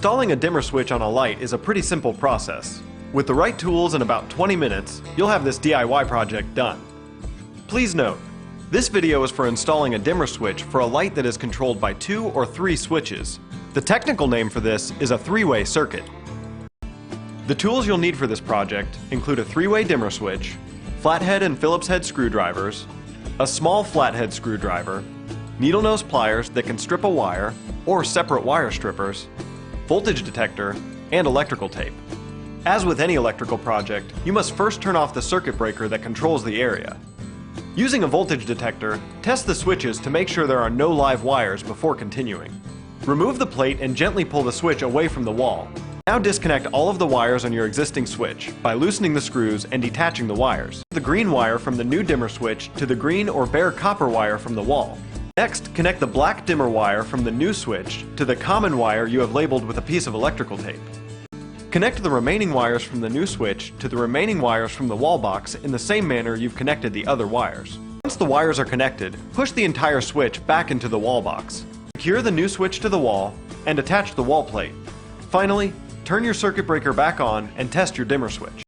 Installing a dimmer switch on a light is a pretty simple process. With the right tools in about 20 minutes, you'll have this DIY project done. Please note, this video is for installing a dimmer switch for a light that is controlled by 2 or 3 switches. The technical name for this is a 3-way circuit. The tools you'll need for this project include a 3-way dimmer switch, flathead and Phillips head screwdrivers, a small flathead screwdriver, needle nose pliers that can strip a wire or separate wire strippers, voltage detector, and electrical tape. As with any electrical project, you must first turn off the circuit breaker that controls the area. Using a voltage detector, test the switches to make sure there are no live wires before continuing. Remove the plate and gently pull the switch away from the wall. Now disconnect all of the wires on your existing switch by loosening the screws and detaching the wires. The green wire from the new dimmer switch to the green or bare copper wire from the wall. Next, connect the black dimmer wire from the new switch to the common wire you have labeled with a piece of electrical tape. Connect the remaining wires from the new switch to the remaining wires from the wall box in the same manner you've connected the other wires. Once the wires are connected, push the entire switch back into the wall box. Secure the new switch to the wall and attach the wall plate. Finally, turn your circuit breaker back on and test your dimmer switch.